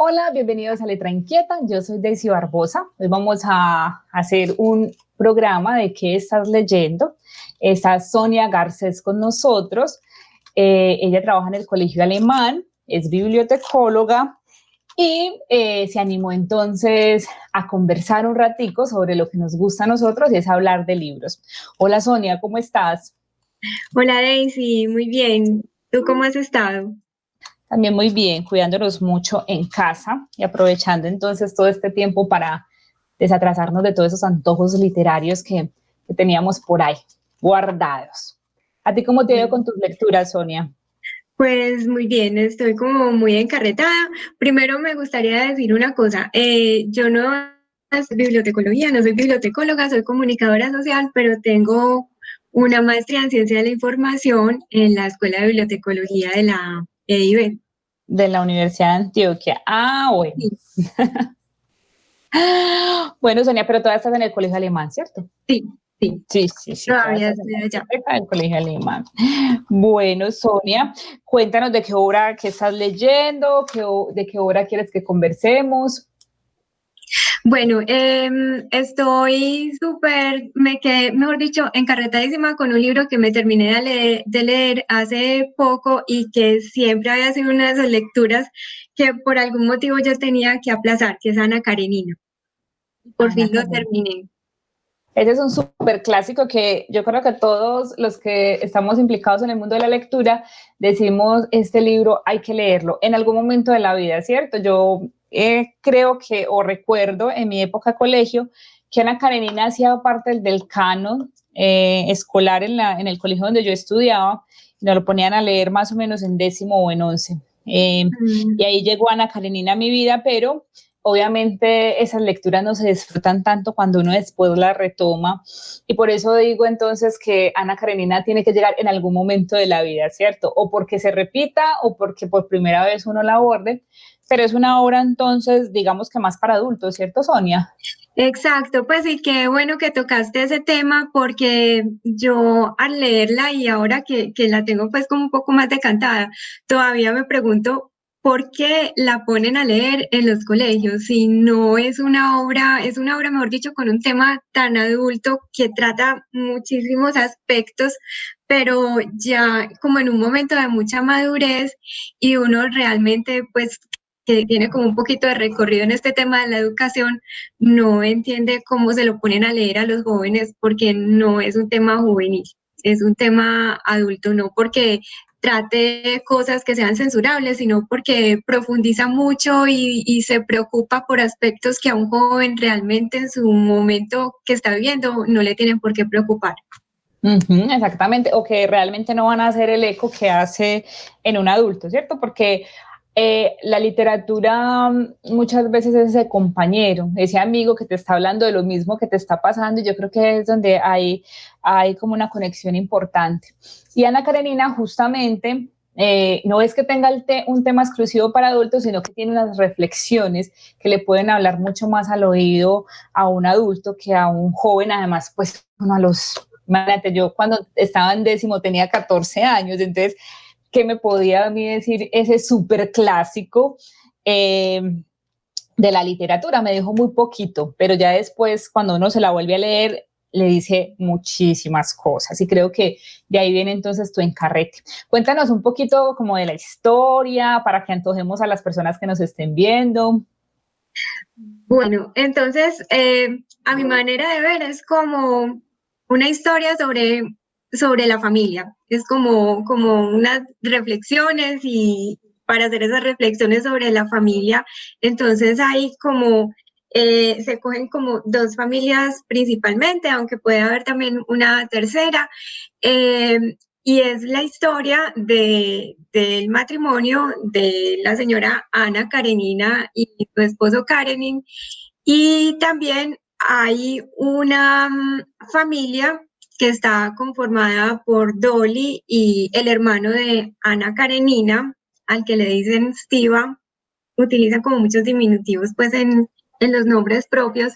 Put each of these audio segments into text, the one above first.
Hola, bienvenidos a Letra Inquieta. Yo soy Daisy Barbosa. Hoy vamos a hacer un programa de qué estás leyendo. Está Sonia Garcés con nosotros. Ella trabaja en el Colegio Alemán, es bibliotecóloga y se animó entonces a conversar un ratico sobre lo que nos gusta a nosotros y es hablar de libros. Hola Sonia, ¿cómo estás? Hola Daisy, muy bien. ¿Tú cómo has estado? También muy bien, cuidándonos mucho en casa y aprovechando entonces todo este tiempo para desatrasarnos de todos esos antojos literarios que teníamos por ahí guardados. ¿A ti cómo te ha ido con Bien. tus lecturas, Sonia? Pues muy bien, estoy como muy encarretada. Primero me gustaría decir una cosa. Yo no soy bibliotecología, no soy bibliotecóloga, soy comunicadora social, pero tengo una maestría en ciencia de la información en la Escuela de Bibliotecología de la EIB. De la Universidad de Antioquia. Ah, bueno. Sí, Bueno, Sonia, pero todavía estás en el colegio alemán, ¿cierto? sí, sí, Sí, sí, sí, todavía todavía estás en estoy la allá. biblioteca del colegio alemán. Bueno, Sonia, cuéntanos de qué obra que estás leyendo, de qué obra quieres que conversemos. Bueno, estoy súper, me quedé, mejor dicho, encarretadísima con un libro que me terminé de leer hace poco y que siempre había sido una de esas lecturas que por algún motivo yo tenía que aplazar, que es Ana Karenina. Por Ana fin lo Karenina. terminé. Ese es un súper clásico que yo creo que todos los que estamos implicados en el mundo de la lectura decimos, este libro hay que leerlo en algún momento de la vida, ¿cierto? Yo creo que, o recuerdo en mi época de colegio, que Ana Karenina hacía parte del canon escolar en el colegio donde yo estudiaba, y nos lo ponían a leer más o menos en 10º o en 11. Y Mm. ahí llegó Ana Karenina a mi vida, pero obviamente esas lecturas no se disfrutan tanto cuando uno después las retoma y por eso digo entonces que Ana Karenina tiene que llegar en algún momento de la vida, ¿cierto? O porque se repita o porque por primera vez uno la aborde, pero es una obra entonces digamos que más para adultos, ¿cierto, Sonia? Exacto, pues sí, qué bueno que tocaste ese tema porque yo al leerla y ahora que la tengo pues como un poco más decantada, todavía me pregunto por qué la ponen a leer en los colegios si no es una obra, mejor dicho, con un tema tan adulto que trata muchísimos aspectos, pero ya como en un momento de mucha madurez y uno realmente pues que tiene como un poquito de recorrido en este tema de la educación no entiende cómo se lo ponen a leer a los jóvenes porque no es un tema juvenil, es un tema adulto, no porque trate cosas que sean censurables, sino porque profundiza mucho y se preocupa por aspectos que a un joven realmente en su momento que está viviendo no le tienen por qué preocupar. Exactamente, o que realmente no van a hacer el eco que hace en un adulto, ¿cierto? Porque la literatura muchas veces es ese compañero, ese amigo que te está hablando de lo mismo que te está pasando y yo creo que es donde hay como una conexión importante. Y Ana Karenina justamente no es que tenga un tema exclusivo para adultos, sino que tiene unas reflexiones que le pueden hablar mucho más al oído a un adulto que a un joven, además pues uno a los imagínate, yo cuando estaba en 10º tenía 14 años, entonces, ¿qué me podía a mí decir ese súper clásico de la literatura? Me dijo muy poquito, pero ya después, cuando uno se la vuelve a leer, le dice muchísimas cosas y creo que de ahí viene entonces tu encarrete. Cuéntanos un poquito como de la historia para que antojemos a las personas que nos estén viendo. Bueno, entonces, a mi manera de ver es como una historia sobre la familia. Es como unas reflexiones y para hacer esas reflexiones sobre la familia, entonces hay como, se cogen como dos familias principalmente, aunque puede haber también una tercera. eh, y es la historia del matrimonio de la señora Ana Karenina y su esposo Karenin, y también hay una familia que está conformada por Dolly y el hermano de Ana Karenina, al que le dicen Stiva, utilizan como muchos diminutivos pues en los nombres propios.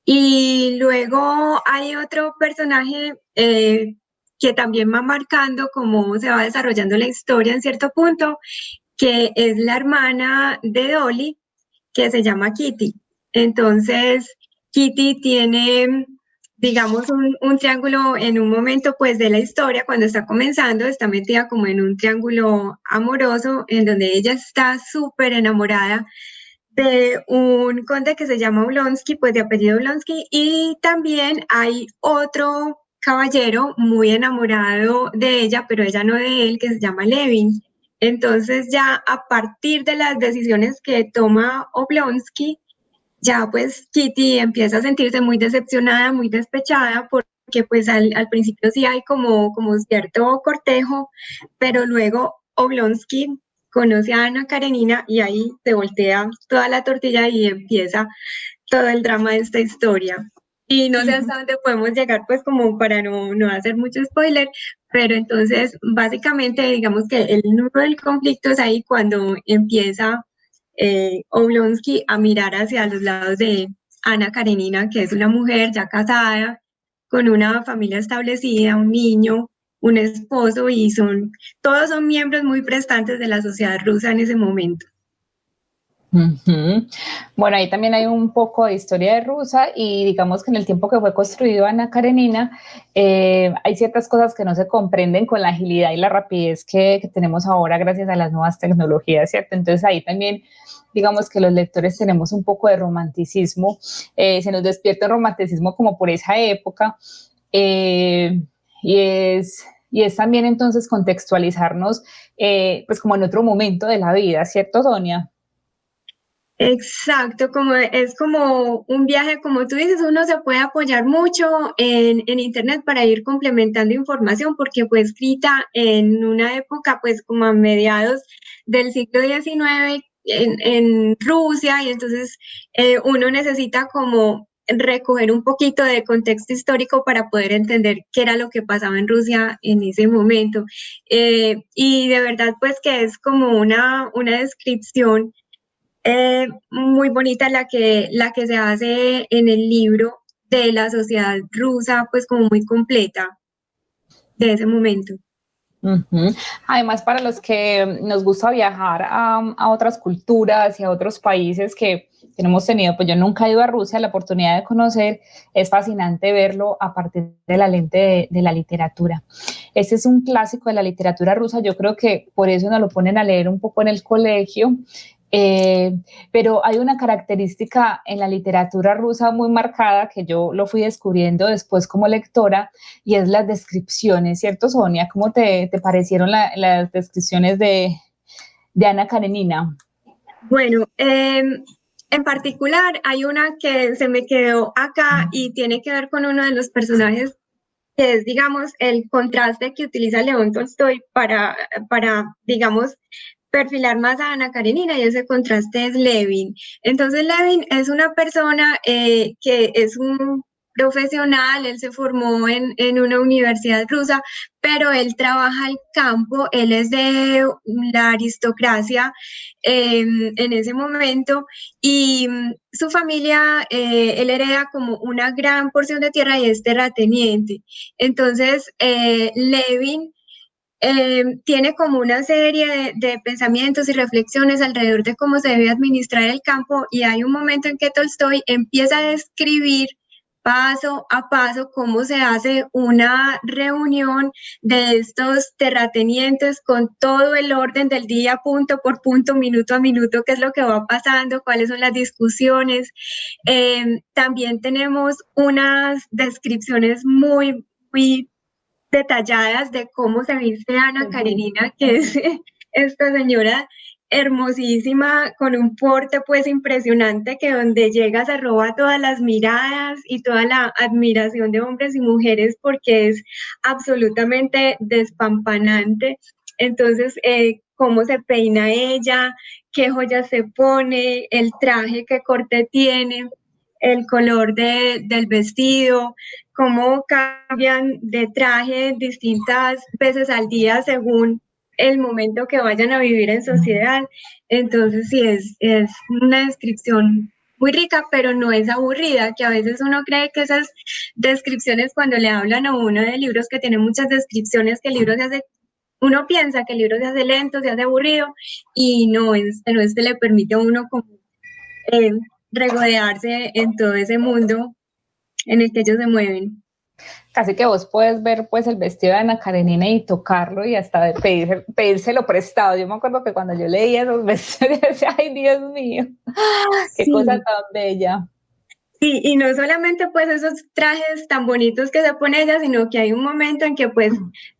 Y luego hay otro personaje que también va marcando cómo se va desarrollando la historia en cierto punto, que es la hermana de Dolly, que se llama Kitty. Entonces, Kitty tiene, digamos, un triángulo en un momento, pues, de la historia, cuando está comenzando, está metida como en un triángulo amoroso, en donde ella está súper enamorada de un conde que se llama Oblonsky, pues de apellido Oblonsky, y también hay otro caballero muy enamorado de ella, pero ella no de él, que se llama Levin. Entonces ya a partir de las decisiones que toma Oblonsky, ya pues Kitty empieza a sentirse muy decepcionada, muy despechada, porque pues al principio sí hay como cierto cortejo, pero luego Oblonsky conoce a Ana Karenina y ahí se voltea toda la tortilla y empieza todo el drama de esta historia. Y no sé hasta dónde podemos llegar, pues como para no hacer mucho spoiler, pero entonces básicamente digamos que el nudo del conflicto es ahí cuando empieza Oblonsky a mirar hacia los lados de Ana Karenina, que es una mujer ya casada, con una familia establecida, un niño, un esposo, y todos son miembros muy prestantes de la sociedad rusa en ese momento. Uh-huh. Bueno, ahí también hay un poco de historia de Rusia y digamos que en el tiempo que fue construido Ana Karenina, hay ciertas cosas que no se comprenden con la agilidad y la rapidez que tenemos ahora gracias a las nuevas tecnologías, ¿cierto? Entonces ahí también digamos que los lectores tenemos un poco de romanticismo, se nos despierta el romanticismo como por esa época, y es también entonces contextualizarnos pues como en otro momento de la vida, ¿cierto, Sonia? Exacto, es como un viaje, como tú dices, uno se puede apoyar mucho en Internet para ir complementando información porque fue escrita en una época pues como a mediados del siglo XIX en Rusia, y entonces uno necesita como recoger un poquito de contexto histórico para poder entender qué era lo que pasaba en Rusia en ese momento. Y de verdad pues que es como una descripción muy bonita la que se hace en el libro de la sociedad rusa, pues como muy completa de ese momento. Uh-huh. Además, para los que nos gusta viajar a otras culturas y a otros países que no hemos tenido, pues yo nunca he ido a Rusia, la oportunidad de conocer, es fascinante verlo a partir de la lente de la literatura. Este es un clásico de la literatura rusa, yo creo que por eso nos lo ponen a leer un poco en el colegio, eh, pero hay una característica en la literatura rusa muy marcada que yo lo fui descubriendo después como lectora, y es las descripciones, ¿cierto, Sonia? ¿Cómo te parecieron las descripciones de Ana Karenina? Bueno, en particular hay una que se me quedó acá y tiene que ver con uno de los personajes que es, digamos, el contraste que utiliza León Tolstoy digamos, perfilar más a Ana Karenina, y ese contraste es Levin. Entonces, Levin es una persona que es un profesional, él se formó en una universidad rusa, pero él trabaja al campo, él es de la aristocracia en ese momento, y su familia, él hereda como una gran porción de tierra y es terrateniente. Entonces, Levin tiene como una serie de pensamientos y reflexiones alrededor de cómo se debe administrar el campo, y hay un momento en que Tolstoy empieza a describir paso a paso cómo se hace una reunión de estos terratenientes con todo el orden del día, punto por punto, minuto a minuto, qué es lo que va pasando, cuáles son las discusiones. También tenemos unas descripciones muy detalladas de cómo se viste Ana Karenina, que es esta señora hermosísima, con un porte pues impresionante, que donde llega se roba todas las miradas y toda la admiración de hombres y mujeres porque es absolutamente despampanante. Entonces, cómo se peina ella, qué joyas se pone, el traje, qué corte tiene, el color del vestido, cómo cambian de traje distintas veces al día según el momento que vayan a vivir en sociedad. Entonces, sí, es una descripción muy rica, pero no es aburrida, que a veces uno cree que esas descripciones, cuando le hablan a uno de libros que tienen muchas descripciones, que el libro se hace, uno piensa que el libro se hace lento, se hace aburrido, y no, este le permite a uno como eh, regodearse en todo ese mundo en el que ellos se mueven. Casi que vos puedes ver pues el vestido de Ana Karenina y tocarlo y hasta pedírselo prestado. Yo me acuerdo que cuando yo leía esos vestidos, decía, ay Dios mío, qué cosa Sí. tan bella. Y no solamente pues esos trajes tan bonitos que se pone ella, sino que hay un momento en que pues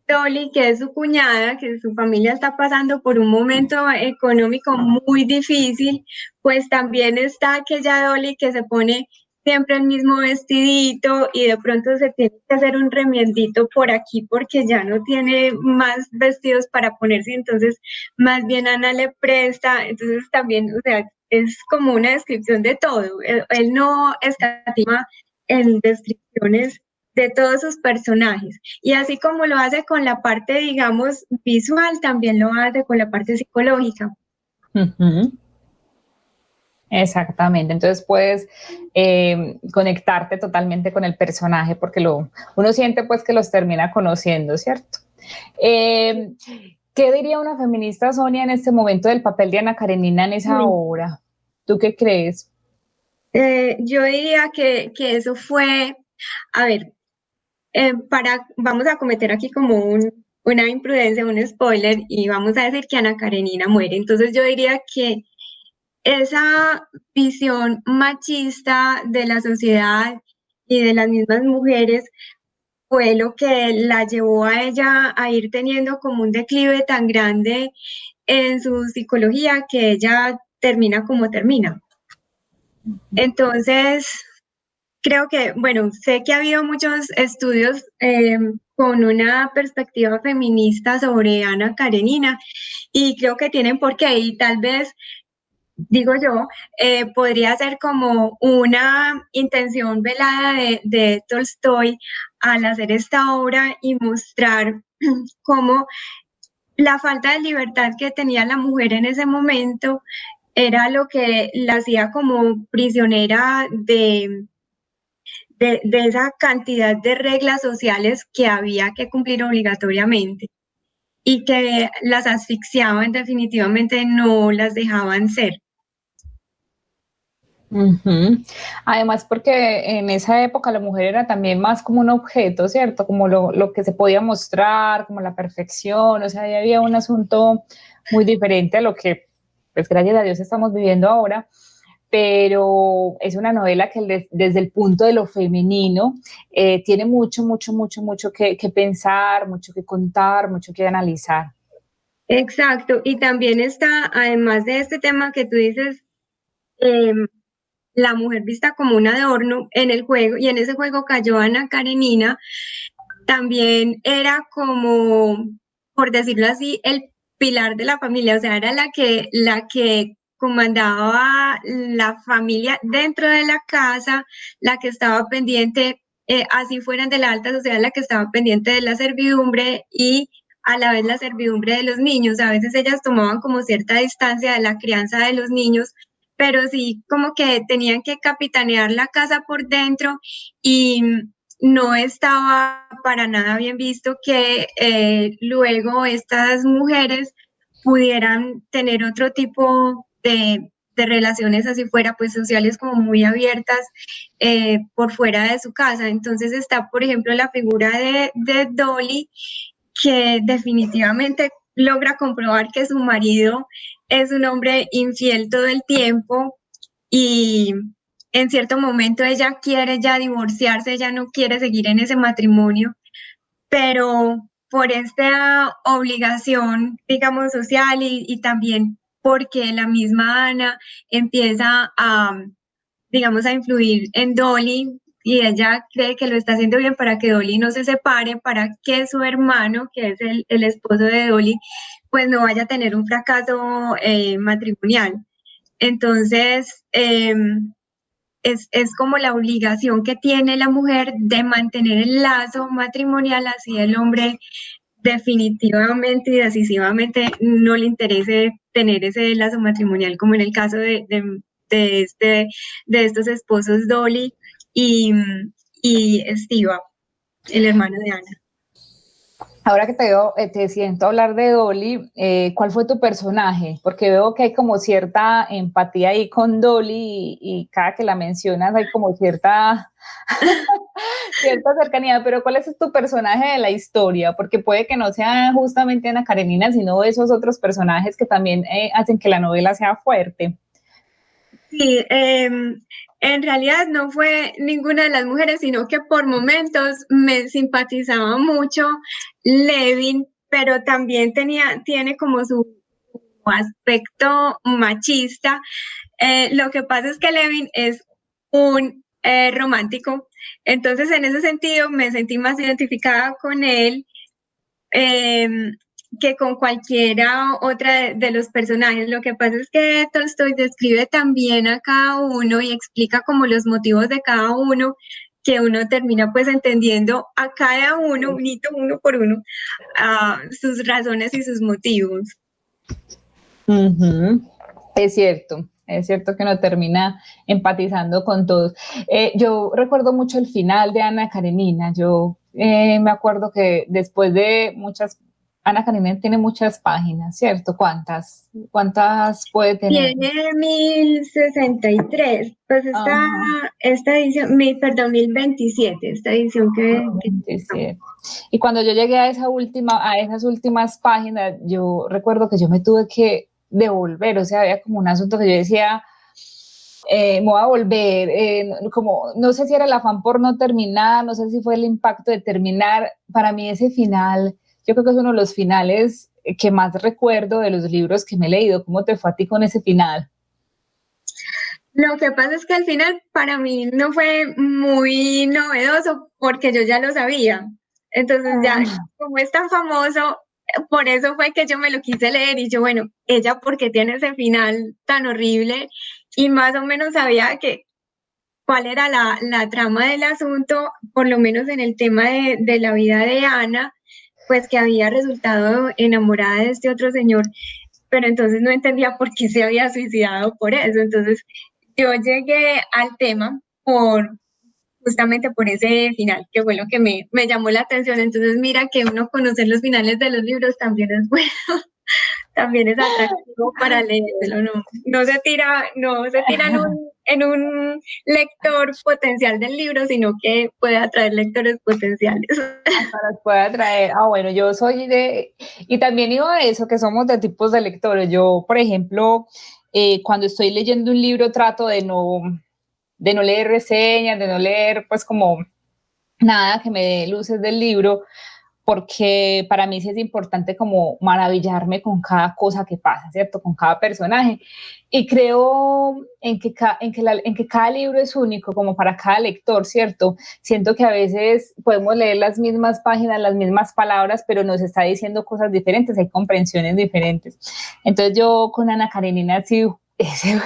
Dolly, que es su cuñada, que su familia está pasando por un momento económico muy difícil, pues también está aquella Dolly que se pone siempre el mismo vestidito y de pronto se tiene que hacer un remiendito por aquí porque ya no tiene más vestidos para ponerse, entonces más bien Ana le presta, entonces también, o sea, es como una descripción de todo. Él no escatima en descripciones de todos sus personajes. Y así como lo hace con la parte, digamos, visual, también lo hace con la parte psicológica. Ujú. Exactamente, entonces puedes conectarte totalmente con el personaje porque uno siente pues que los termina conociendo, ¿cierto? Eh, ¿Qué diría una feminista, Sonia, en este momento del papel de Ana Karenina en esa Uy. obra? ¿Tú qué crees? Yo diría que eso fue, a ver, vamos a cometer aquí como una imprudencia, un spoiler, y vamos a decir que Ana Karenina muere. Entonces yo diría que esa visión machista de la sociedad y de las mismas mujeres fue lo que la llevó a ella a ir teniendo como un declive tan grande en su psicología que ella termina como termina. Entonces, creo que, bueno, sé que ha habido muchos estudios con una perspectiva feminista sobre Ana Karenina y creo que tienen por qué y tal vez digo yo, podría ser como una intención velada de Tolstoy al hacer esta obra y mostrar cómo la falta de libertad que tenía la mujer en ese momento era lo que la hacía como prisionera de esa cantidad de reglas sociales que había que cumplir obligatoriamente y que las asfixiaban, definitivamente no las dejaban ser. Ujú. Además, porque en esa época la mujer era también más como un objeto, ¿cierto? Como lo que se podía mostrar, como la perfección, o sea, ahí había un asunto muy diferente a lo que, pues gracias a Dios estamos viviendo ahora, pero es una novela que desde el punto de lo femenino tiene mucho, mucho, mucho, mucho que pensar, mucho que contar, mucho que analizar. Exacto, y también está, además de este tema que tú dices, em, la mujer vista como un adorno en el juego, y en ese juego cayó Ana Karenina, también era como, por decirlo así, el pilar de la familia, o sea, era la que comandaba la familia dentro de la casa, la que estaba pendiente, así fueran de la alta sociedad, la que estaba pendiente de la servidumbre y a la vez la servidumbre de los niños. A veces ellas tomaban como cierta distancia de la crianza de los niños, pero sí como que tenían que capitanear la casa por dentro y no estaba para nada bien visto que luego estas mujeres pudieran tener otro tipo de relaciones así fuera, pues sociales como muy abiertas por fuera de su casa. Entonces está, por ejemplo, la figura de Dolly, que definitivamente logra comprobar que su marido es un hombre infiel todo el tiempo y en cierto momento ella quiere ya divorciarse, ella no quiere seguir en ese matrimonio, pero por esta obligación, digamos, social y también porque la misma Ana empieza a, digamos, a influir en Dolly y ella cree que lo está haciendo bien para que Dolly no se separe, para que su hermano, que es el esposo de Dolly, pues no vaya a tener un fracaso matrimonial. Entonces, es como la obligación que tiene la mujer de mantener el lazo matrimonial, así el hombre definitivamente y decisivamente no le interese tener ese lazo matrimonial, como en el caso de, este, de estos esposos Dolly y, y Estiva, el hermano de Ana. ahora que te veo, te siento hablar de Dolly, ¿cuál fue tu personaje? Porque veo que hay como cierta empatía ahí con Dolly y cada que la mencionas hay como cierta, cierta cercanía, pero ¿cuál es tu personaje de la historia? Porque puede que no sea justamente Ana Karenina, sino esos otros personajes que también hacen que la novela sea fuerte. Sí, en realidad no fue ninguna de las mujeres, sino que por momentos me simpatizaba mucho Levin, pero también tiene como su aspecto machista. Lo que pasa es que Levin es un romántico, entonces en ese sentido me sentí más identificada con él eh, que con cualquiera otra de los personajes. Lo que pasa es que Tolstoy describe también a cada uno y explica como los motivos de cada uno, que uno termina pues entendiendo a cada uno, uno por uno, sus razones y sus motivos. Uh-huh. Es cierto que uno termina empatizando con todos. Yo recuerdo mucho el final de Ana Karenina. Yo me acuerdo que después de Ana Karenina tiene muchas páginas, ¿cierto? ¿Cuántas puede tener? Tiene 1063, pues Ajá. esta edición, perdón, 1027, esta edición que... 27. Y cuando yo llegué a esas últimas páginas, yo recuerdo que yo me tuve que devolver, o sea, había como un asunto que yo decía, me voy a volver, como, no sé si era el afán por no terminar, no sé si fue el impacto de terminar, para mí ese final, yo creo que es uno de los finales que más recuerdo de los libros que me he leído. ¿Cómo te fue a ti con ese final? Lo que pasa es que al final para mí no fue muy novedoso porque yo ya lo sabía. Entonces ya, como es tan famoso, por eso fue que yo me lo quise leer y yo, bueno, ella porque tiene ese final tan horrible y más o menos sabía que cuál era la trama del asunto, por lo menos en el tema de la vida de Ana, pues que había resultado enamorada de este otro señor, pero entonces no entendía por qué se había suicidado por eso. Entonces yo llegué al tema justamente por ese final, que fue lo que me llamó la atención. Entonces mira que uno conocer los finales de los libros también es bueno, también es atractivo para leerlo, no se tira en un lector potencial del libro, sino que puede atraer lectores potenciales. Para puede atraer. Ah, bueno, yo soy de, y también digo eso, que somos de tipos de lectores. Yo, por ejemplo, cuando estoy leyendo un libro trato de no leer reseñas, de no leer pues como nada que me dé luces del libro, porque para mí sí es importante como maravillarme con cada cosa que pasa, ¿cierto? Con cada personaje. Y creo en que cada libro es único, como para cada lector, ¿cierto? Siento que a veces podemos leer las mismas páginas, las mismas palabras, pero nos está diciendo cosas diferentes, hay comprensiones diferentes. Entonces yo con Ana Karenina sí, esa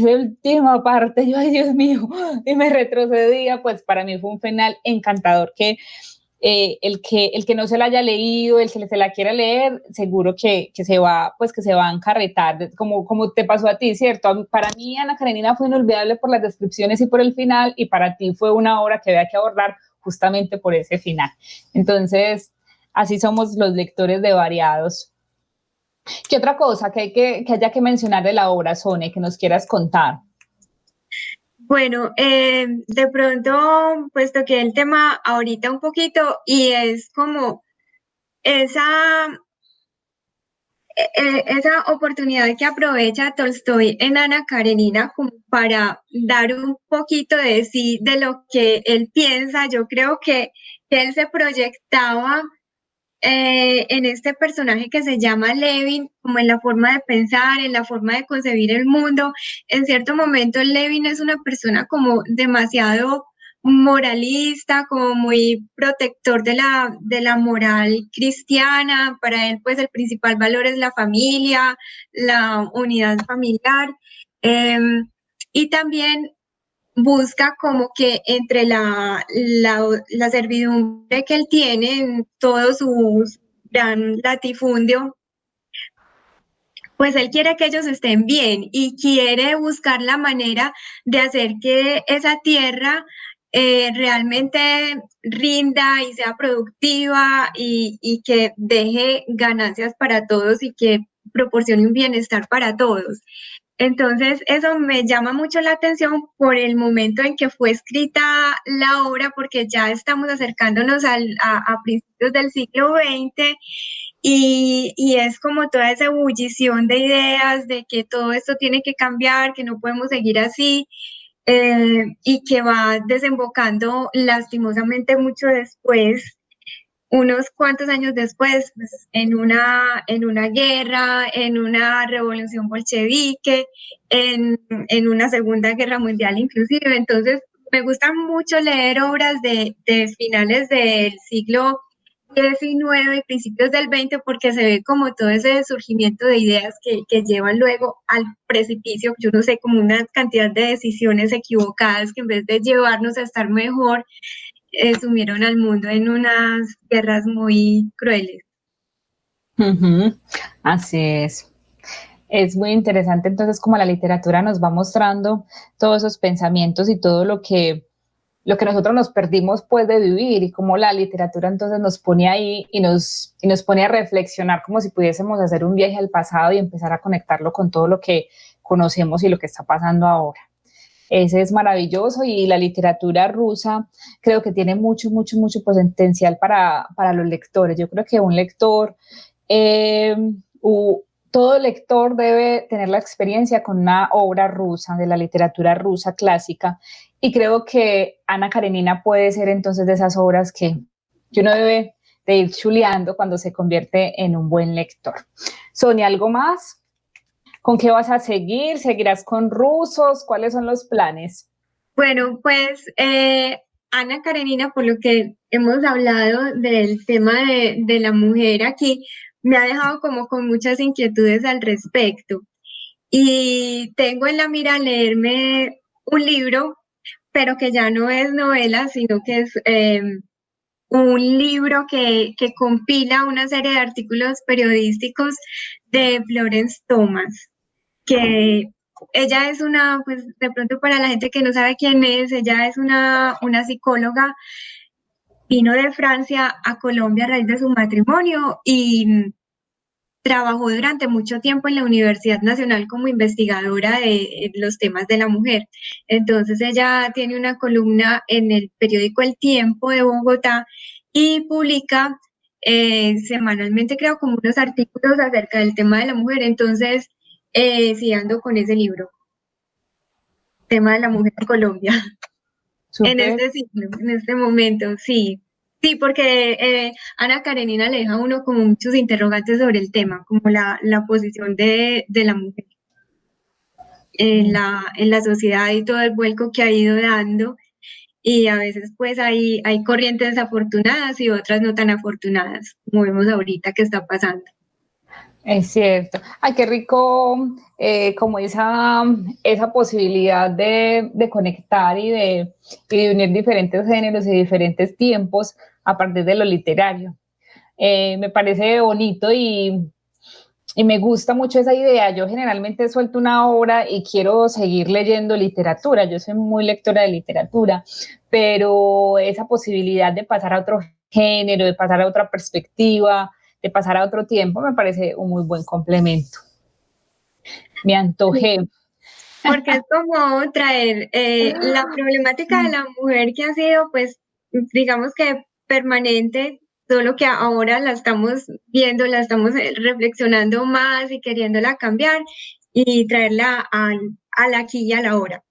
última parte, yo, ay Dios mío, y me retrocedía, pues para mí fue un final encantador el que no se la haya leído, el que se la quiera leer, seguro que se va, pues que se va a encarretar, como te pasó a ti, ¿cierto? Para mí, Ana Karenina fue inolvidable por las descripciones y por el final, y para ti fue una obra que había que abordar justamente por ese final. Entonces, así somos los lectores de variados. ¿Qué otra cosa que haya que mencionar de la obra, Sone, que nos quieras contar? Bueno, de pronto, pues toqué el tema ahorita un poquito y es como esa, esa oportunidad que aprovecha Tolstoy en Ana Karenina como para dar un poquito de sí, de lo que él piensa. Yo creo que él se proyectaba en este personaje que se llama Levin, como en la forma de pensar, en la forma de concebir el mundo. En cierto momento, Levin es una persona como demasiado moralista, como muy protector de la moral cristiana. Para él, pues el principal valor es la familia, la unidad familiar. Y también busca como que entre la servidumbre que él tiene en todo su gran latifundio, pues él quiere que ellos estén bien y quiere buscar la manera de hacer que esa tierra realmente rinda y sea productiva y que deje ganancias para todos y que proporcione un bienestar para todos. Entonces, eso me llama mucho la atención por el momento en que fue escrita la obra, porque ya estamos acercándonos a principios del siglo XX y es como toda esa ebullición de ideas de que todo esto tiene que cambiar, que no podemos seguir así, y que va desembocando lastimosamente mucho después, unos cuantos años después, pues, en una guerra, en una revolución bolchevique, en una Segunda Guerra Mundial inclusive. Entonces, me gusta mucho leer obras de finales del siglo XIX y principios del XX porque se ve como todo ese surgimiento de ideas que llevan luego al precipicio, yo no sé, como una cantidad de decisiones equivocadas que en vez de llevarnos a estar mejor, sumieron al mundo en unas guerras muy crueles. Ujú, así es. Es muy interesante entonces como la literatura nos va mostrando todos esos pensamientos y todo lo que nosotros nos perdimos pues de vivir y cómo la literatura entonces nos pone ahí y nos pone a reflexionar como si pudiésemos hacer un viaje al pasado y empezar a conectarlo con todo lo que conocemos y lo que está pasando ahora. Ese es maravilloso y la literatura rusa creo que tiene mucho, mucho, mucho potencial para los lectores. Yo creo que un lector, eh, todo lector debe tener la experiencia con una obra rusa, de la literatura rusa clásica, y creo que Ana Karenina puede ser entonces de esas obras que uno debe de ir chuleando cuando se convierte en un buen lector. Sonia, ¿algo más? ¿Con qué vas a seguir? ¿Seguirás con rusos? ¿Cuáles son los planes? Bueno, pues Ana Karenina, por lo que hemos hablado del tema de la mujer aquí, me ha dejado como con muchas inquietudes al respecto. Y tengo en la mira leerme un libro, pero que ya no es novela, sino que es un libro que compila una serie de artículos periodísticos de Florence Thomas, que ella es una, pues de pronto para la gente que no sabe quién es, ella es una psicóloga, vino de Francia a Colombia a raíz de su matrimonio y trabajó durante mucho tiempo en la Universidad Nacional como investigadora de los temas de la mujer. Entonces ella tiene una columna en el periódico El Tiempo de Bogotá y publica semanalmente, creo, como unos artículos acerca del tema de la mujer. Entonces, sí ando con ese libro, tema de la mujer en Colombia, en Súper. este siglo, en este momento, sí. Sí, porque Ana Karenina le deja a uno como muchos interrogantes sobre el tema, como la posición de la mujer en la sociedad y todo el vuelco que ha ido dando. Y a veces pues hay corrientes afortunadas y otras no tan afortunadas, como vemos ahorita que está pasando. Es cierto. Ay, qué rico como esa posibilidad de conectar y de unir diferentes géneros y diferentes tiempos a partir de lo literario. Me parece bonito y me gusta mucho esa idea. Yo generalmente suelto una obra y quiero seguir leyendo literatura. Yo soy muy lectora de literatura, pero esa posibilidad de pasar a otro género, de pasar a otra perspectiva, de pasar a otro tiempo, me parece un muy buen complemento. Me antojé. Porque es como traer la problemática de la mujer que ha sido, pues, digamos que permanente, solo que ahora la estamos viendo, la estamos reflexionando más y queriéndola cambiar y traerla al aquí y a la hora.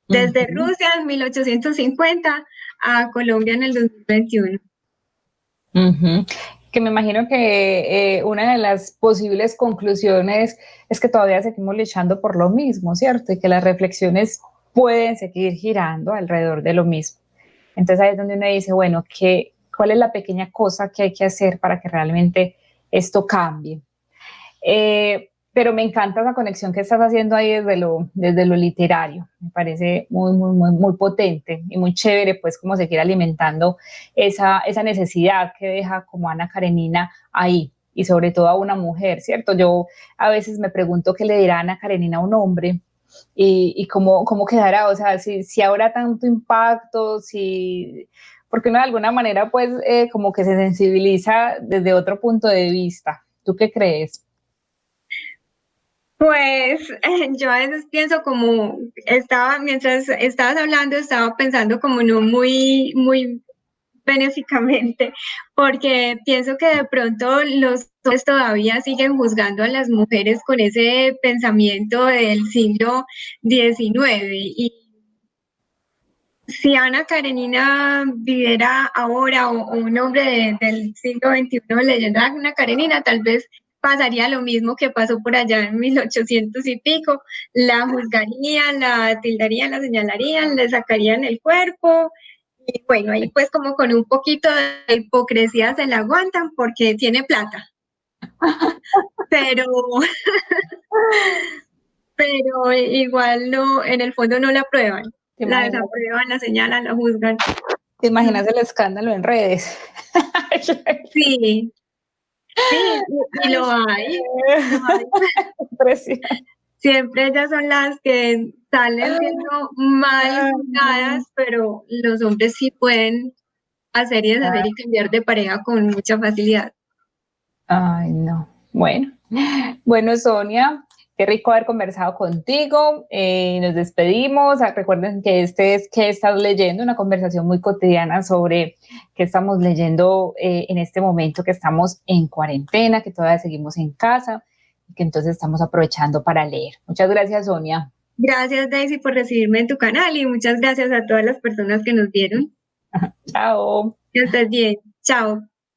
Desde Rusia en 1850 a Colombia en el 2021. Que me imagino que una de las posibles conclusiones es que todavía seguimos luchando por lo mismo, ¿cierto? Y que las reflexiones pueden seguir girando alrededor de lo mismo. Entonces ahí es donde uno dice, bueno, ¿cuál es la pequeña cosa que hay que hacer para que realmente esto cambie? Pero me encanta la conexión que estás haciendo ahí desde lo literario. Me parece muy, muy, muy, muy potente y muy chévere, pues, como seguir alimentando esa necesidad que deja como Ana Karenina ahí, y sobre todo a una mujer, ¿cierto? Yo a veces me pregunto qué le dirá Ana Karenina a un hombre y cómo quedará, o sea, si habrá tanto impacto, porque uno de alguna manera pues como que se sensibiliza desde otro punto de vista. ¿Tú qué crees? Pues yo a veces pienso como mientras estabas hablando, estaba pensando como no muy benéficamente, porque pienso que de pronto los hombres todavía siguen juzgando a las mujeres con ese pensamiento del siglo XIX. Y si Ana Karenina viviera ahora o un hombre del siglo XXI leyendo a Ana Karenina, tal vez pasaría lo mismo que pasó por allá en 1800 y pico, la juzgarían, la tildarían, la señalarían, le sacarían el cuerpo y bueno, ahí pues como con un poquito de hipocresía se la aguantan porque tiene plata, pero, pero igual no, en el fondo no la aprueban, ¿Te la imaginas, desaprueban, la señalan, la juzgan. te imaginas el escándalo en redes? Sí, sí, y lo hay, lo hay. Impresionante. Siempre ellas son las que salen siendo mal juzgadas, pero los hombres sí pueden hacer y deshacer y cambiar de pareja con mucha facilidad. Ay, no. Bueno, Sonia, qué rico haber conversado contigo. Nos despedimos. Recuerden que este es ¿Qué estás leyendo? Una conversación muy cotidiana sobre qué estamos leyendo en este momento que estamos en cuarentena, que todavía seguimos en casa y que entonces estamos aprovechando para leer. Muchas gracias, Sonia. Gracias, Daisy, por recibirme en tu canal y muchas gracias a todas las personas que nos vieron. Chao. Que estés bien. Chao.